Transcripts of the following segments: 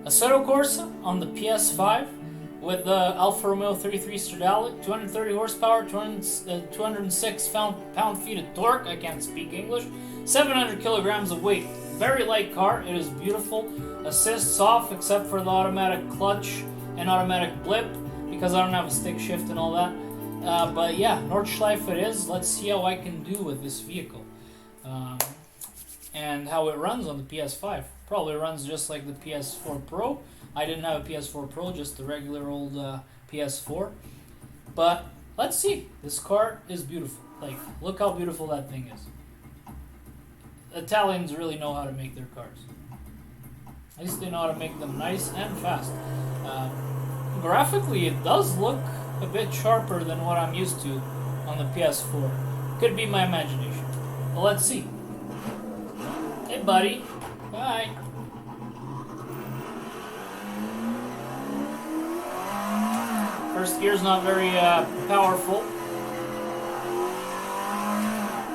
Assetto Corsa on the PS5 with the Alfa Romeo 33 Stridale, 230 horsepower, 206 pound-feet of torque, I can't speak English, 700 kilograms of weight. Very light car, it is beautiful. Assists off except for the automatic clutch and automatic blip because I don't have a stick shift and all that. But yeah, Nordschleife it is. Let's see how I can do with this vehicle. And how it runs on the PS5. Probably runs just like the PS4 Pro. I didn't have a PS4 Pro, just the regular old PS4. But let's see. This car is beautiful. Like, look how beautiful that thing is. Italians really know how to make their cars. At least they know how to make them nice and fast. Graphically, it does look a bit sharper than what I'm used to on the PS4. Could be my imagination. But let's see. Hey, buddy. Bye. First gear's not very powerful.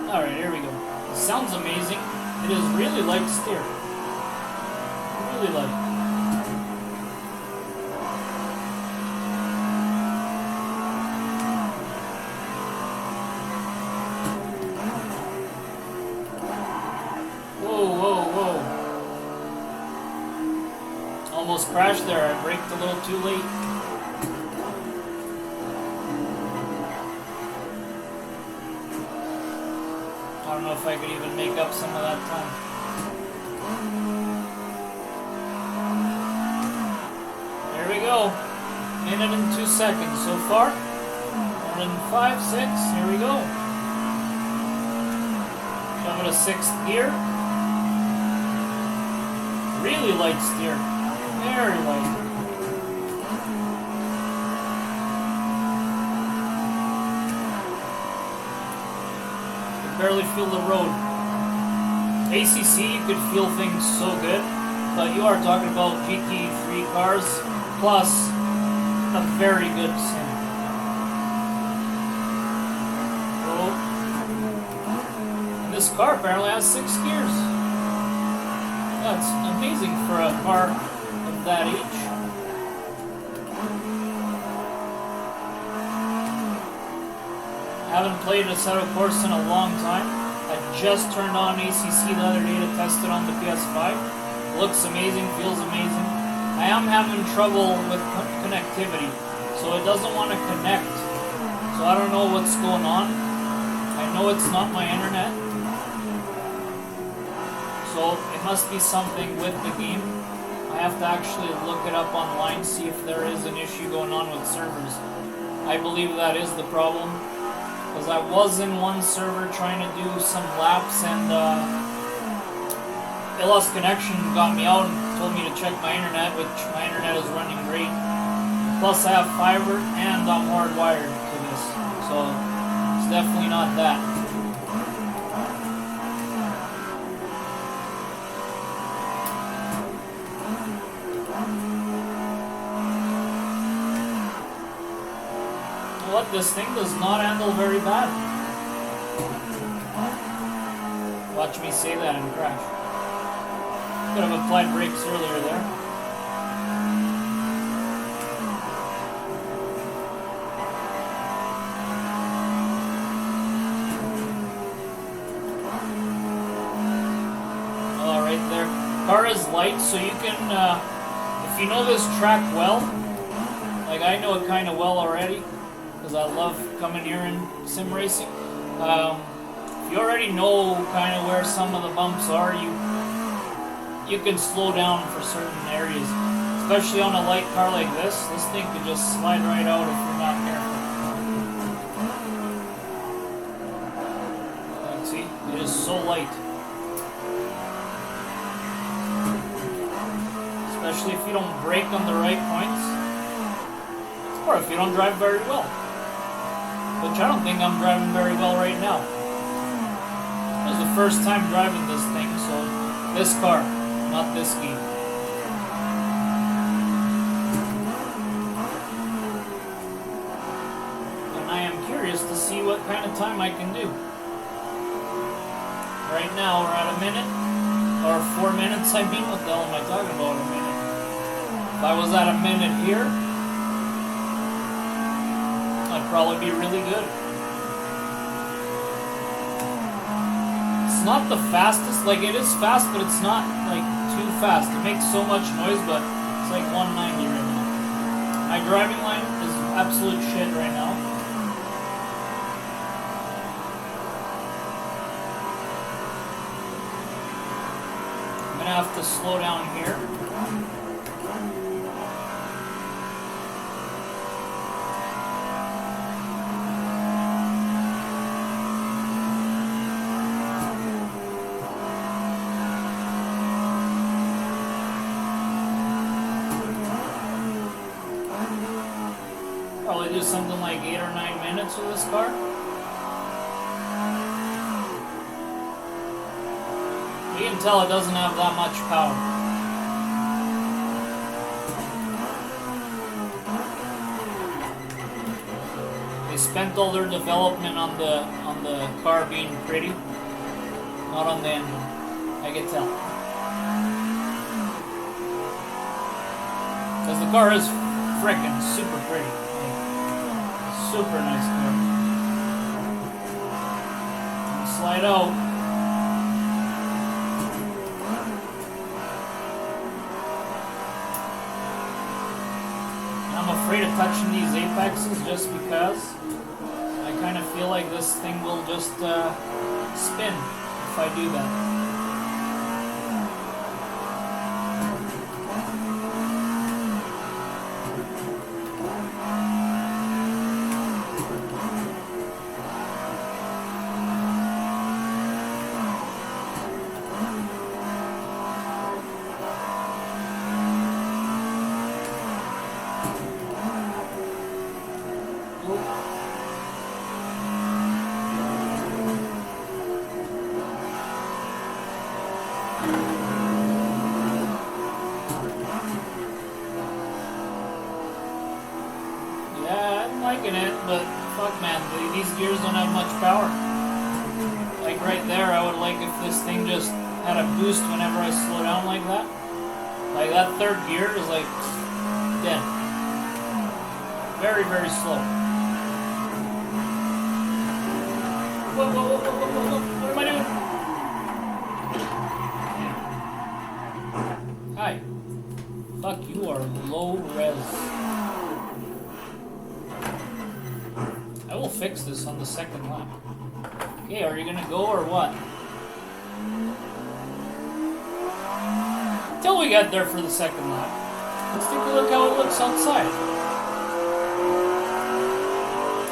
Alright, here we go. It sounds amazing. It is really light steer. Really light. Almost crashed there. I braked a little too late. I don't know if I could even make up some of that time. There we go. Minute and 2 seconds so far. 105, 6. Here we go. Shove it a 6th gear. Really light steer. Very light. You can barely feel the road. ACC, you could feel things so good, but you are talking about GT3 cars plus a very good sim. Oh. And this car apparently has 6 gears. That's amazing for a car of that age. I haven't played Assetto Corsa in a long time. I just turned on ACC the other day to test it on the PS5. Looks amazing, feels amazing. I am having trouble with connectivity, so it doesn't want to connect. So I don't know what's going on. I know it's not my internet. So it must be something with the game. I have to actually look it up online, see if there is an issue going on with servers. I believe that is the problem, because I was in one server trying to do some laps and it lost connection, got me out and told me to check my internet, which my internet is running great. Plus I have fiber and I'm hardwired to this, so it's definitely not that. What, this thing does not handle very bad. Watch me say that and crash. Could have applied brakes earlier there. Oh, right there. Car is light, so you can, if you know this track well, like I know it kind of well already, because I love coming here and sim racing. If you already know kind of where some of the bumps are, you can slow down for certain areas. Especially on a light car like this thing could just slide right out if you're not careful. See, it is so light. Especially if you don't brake on the right points, or if you don't drive very well. Which I don't think I'm driving very well right now. This is the first time driving this thing, so this car, not this game. And I am curious to see what kind of time I can do. Right now we're at a minute, or 4 minutes, I mean, what the hell am I talking about, a minute? If I was at a minute here, I'd probably be really good. It's not the fastest, like it is fast, but it's not like too fast. It makes so much noise, but it's like 190 right now. My driving line is absolute shit right now. I'm gonna have to slow down here. Probably do something like 8 or 9 minutes with this car. You can tell it doesn't have that much power. They spent all their development on the car being pretty, not on the engine. I can tell. Because the car is frickin' super pretty. Super nice car. Slide out. I'm afraid of touching these apexes just because I kind of feel like this thing will just spin if I do that. It, but fuck man, these gears don't have much power. Like right there, I would like if this thing just had a boost whenever I slow down like that. Like that third gear is like dead. Very, very slow. Whoa, whoa, whoa, whoa, whoa, whoa, whoa. What am I doing? Hi. Fuck, you are low res. I will fix this on the second lap. Okay, are you gonna go or what? Until we get there for the second lap. Let's take a look how it looks outside.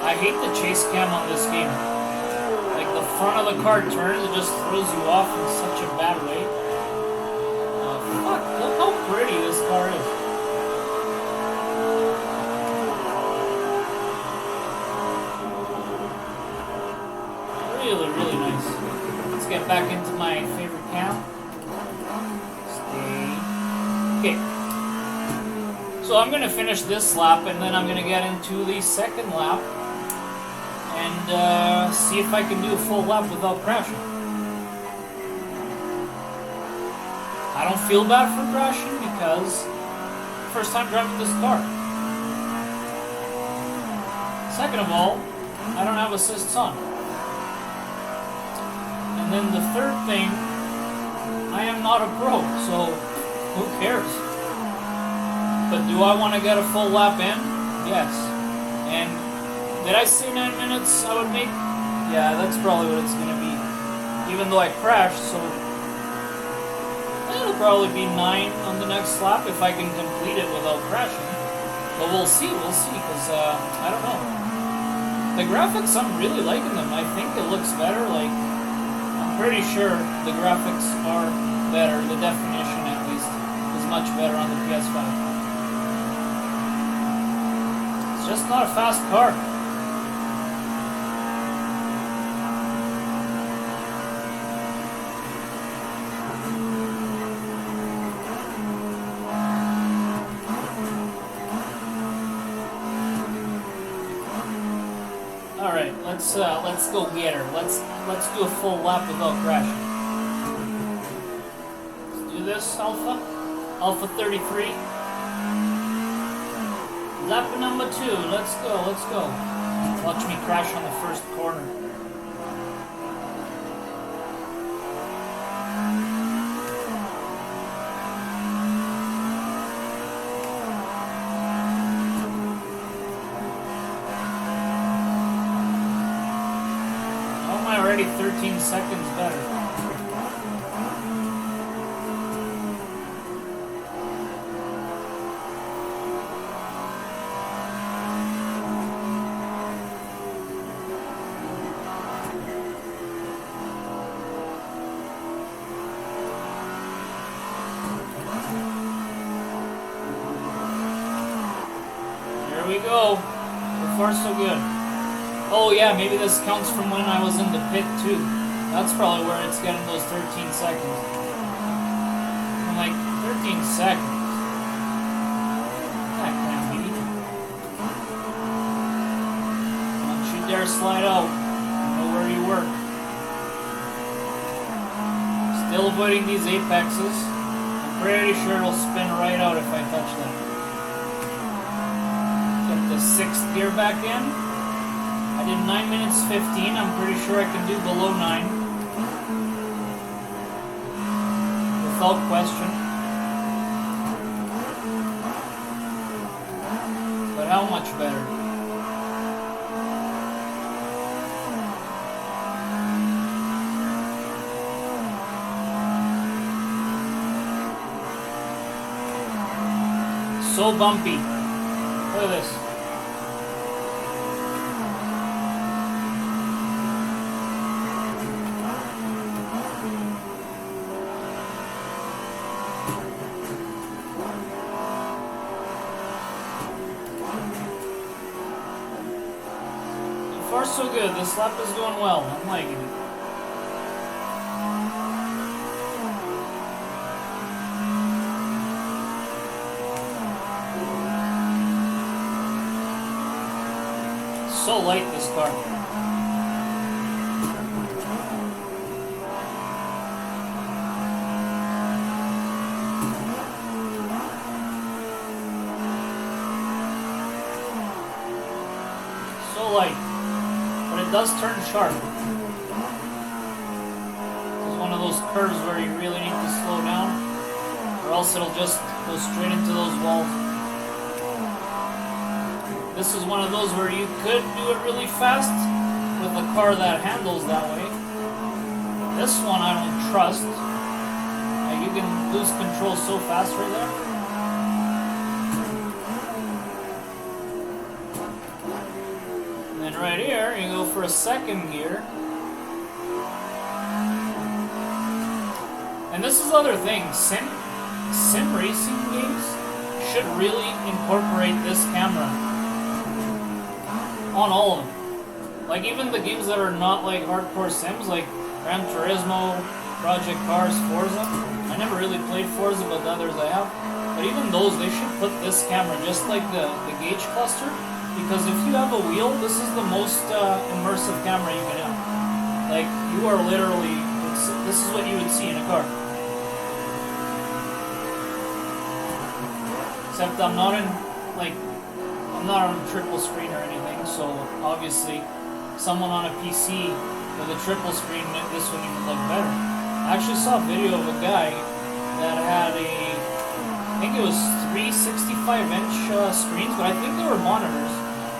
I hate the chase cam on this game. Like the front of the car turns, it just throws you off in such a bad way. Fuck, look how pretty this car is. Really, really nice. Let's get back into my favorite cam. Stay. Okay. So I'm gonna finish this lap and then I'm gonna get into the second lap and see if I can do a full lap without crashing. I don't feel bad for crashing because first time driving this car. Second of all, I don't have assists on. And then the third thing, I am not a pro, so who cares? But do I want to get a full lap in? Yes. And did I say 9 minutes I would make? Yeah, that's probably what it's going to be. Even though I crashed, so it'll probably be 9 on the next lap if I can complete it without crashing. But we'll see, because I don't know. The graphics, I'm really liking them. I think it looks better, like... pretty sure the graphics are better, the definition at least is much better on the PS5. It's just not a fast car. Alright, let's go get her. Let's do a full lap without crashing. Let's do this, Alpha 33. Lap number 2. Let's go, let's go. Watch me crash on the first corner. How am I already 13 seconds better? Here we go. So far, so good. Oh yeah, maybe this counts from when I was in the pit too. That's probably where it's getting those 13 seconds. I'm like, 13 seconds? That can't be. Don't you dare slide out. I know where you work. Still avoiding these apexes. I'm pretty sure it'll spin right out if I touch that. Get the 6th gear back in. I did 9 minutes 15. I'm pretty sure I can do below 9. Without question. But how much better? So bumpy. Look at this. So far so good. This lap is going well. I'm liking it. So light, this car. So light. But it does turn sharp. This is one of those curves where you really need to slow down, or else it'll just go straight into those walls. This is one of those where you could do it really fast with a car that handles that way. This one I don't trust. You can lose control so fast right there. And then right here, you go for a 2nd gear. And this is the other thing. Sim racing games should really incorporate this camera. On all of them. Like even the games that are not like hardcore sims, like Gran Turismo, Project Cars, Forza. I never really played Forza, but the others I have. But even those, they should put this camera just like the gauge cluster. Because if you have a wheel, this is the most immersive camera you can have. Like you are literally, this is what you would see in a car. Except I'm not on a triple screen or anything, so obviously someone on a PC with a triple screen, this would even look better. I actually saw a video of a guy that had I think it was 3 65-inch screens, but I think they were monitors,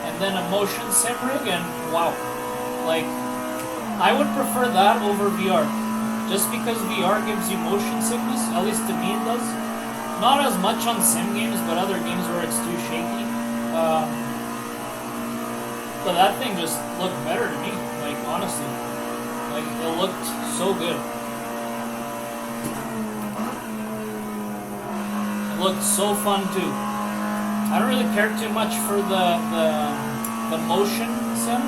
and then a motion sim rig, and wow. Like, I would prefer that over VR, just because VR gives you motion sickness, at least to me it does. Not as much on sim games, but other games where it's too shaky. But that thing just looked better to me, like honestly. Like it looked so good. It looked so fun too. I don't really care too much for the motion sim.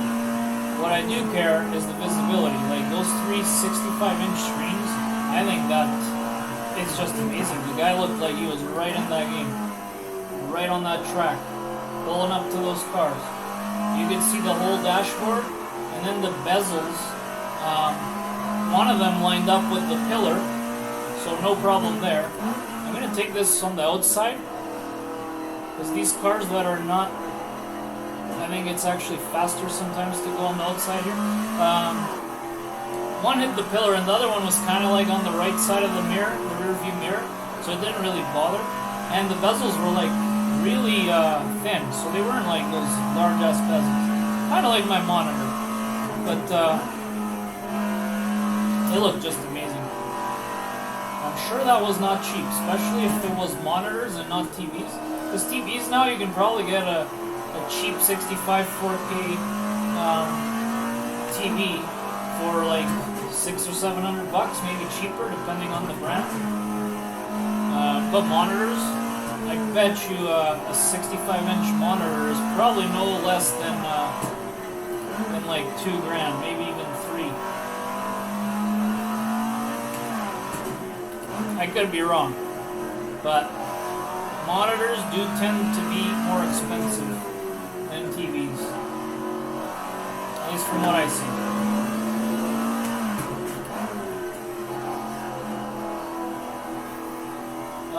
What I do care is the visibility. Like those 3 65-inch screens, I think that it's just amazing. The guy looked like he was right in that game. Right on that track. Pulling up to those cars. You could see the whole dashboard, and then the bezels. One of them lined up with the pillar, so no problem there. I'm going to take this on the outside. Because these cars that are not, I think it's actually faster sometimes to go on the outside here. One hit the pillar and the other one was kind of like on the right side of the mirror, the rear view mirror, so it didn't really bother. And the bezels were like really thin, so they weren't like those large ass bezels. Kind of like my monitor, but they look just amazing. I'm sure that was not cheap, especially if it was monitors and not TVs. Because TVs now you can probably get a cheap 65 4K TV for like $600 or $700 bucks, maybe cheaper depending on the brand. But monitors, I bet you a 65-inch monitor is probably no less than like $2,000, maybe even $3,000. I could be wrong, but monitors do tend to be more expensive than TVs, at least from what I see.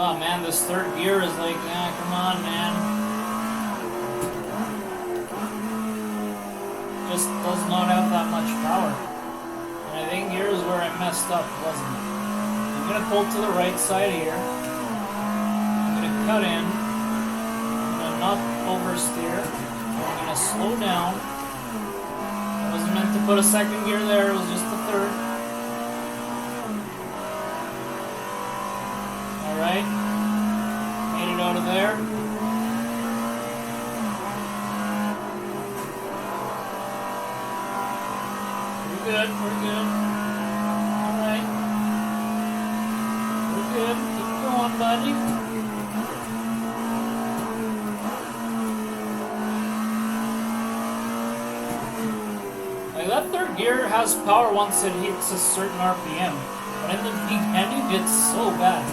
Oh man, this third gear is like, come on, man. Just does not have that much power. And I think here's where I messed up, wasn't it? I'm gonna pull to the right side here. I'm gonna cut in. I'm gonna not oversteer. I'm gonna slow down. I wasn't meant to put a second gear there, it was just the third. Alright, made it out of there. We're good, we're good. Alright. We're good, keep going, buddy. Like that third gear has power once it hits a certain RPM, but in the beginning it's so bad.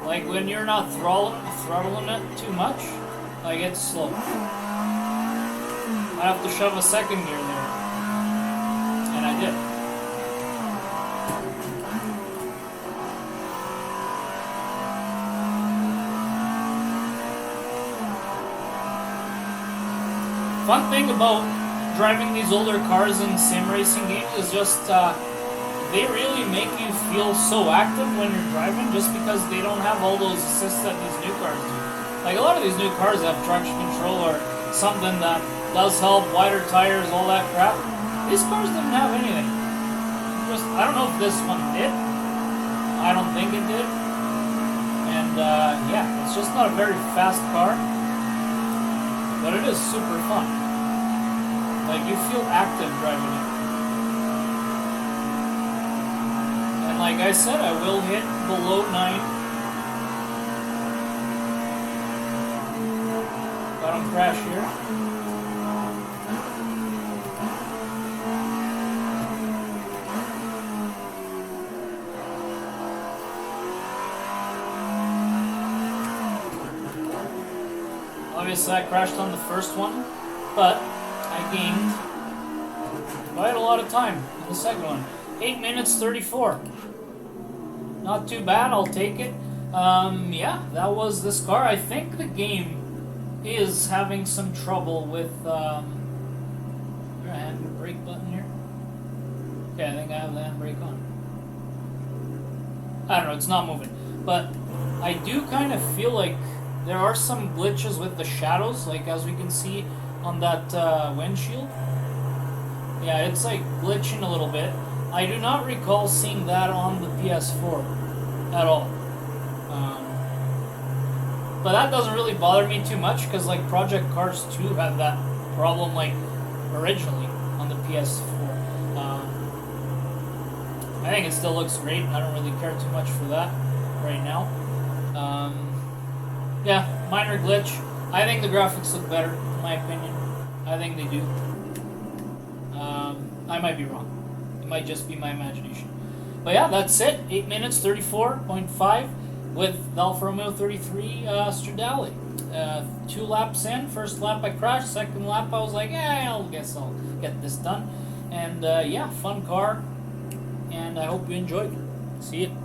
Like when you're not throttling it too much, like it's slow. I have to shove a second gear there, and I did. Fun thing about driving these older cars in sim racing games is just they really make you feel so active when you're driving just because they don't have all those assists that these new cars do. Like a lot of these new cars have traction control or something that does help, wider tires, all that crap. These cars didn't have anything. Just, I don't know if this one did. I don't think it did. And yeah, it's just not a very fast car. But it is super fun. Like you feel active driving it. Like I said, I will hit below 9. Got him crash here. Obviously I crashed on the first one, but I gained quite a lot of time in the second one. 8 minutes 34. Not too bad, I'll take it. Yeah, that was this car. I think the game is having some trouble with, is there a handbrake button here? Okay, I think I have the handbrake on. I don't know, it's not moving. But I do kind of feel like there are some glitches with the shadows, like as we can see on that windshield. Yeah, it's like glitching a little bit. I do not recall seeing that on the PS4 at all. But that doesn't really bother me too much because like Project Cars 2 had that problem like originally on the PS4. I think it still looks great. I don't really care too much for that right now. Yeah, minor glitch. I think the graphics look better, in my opinion. I think they do. I might be wrong. Might just be my imagination. But yeah, that's it. 8 minutes 34.5 with the Alfa Romeo 33 Stridale. 2 laps in. First lap I crashed. Second lap I was like, I guess I'll get this done. And yeah, fun car. And I hope you enjoyed. See you.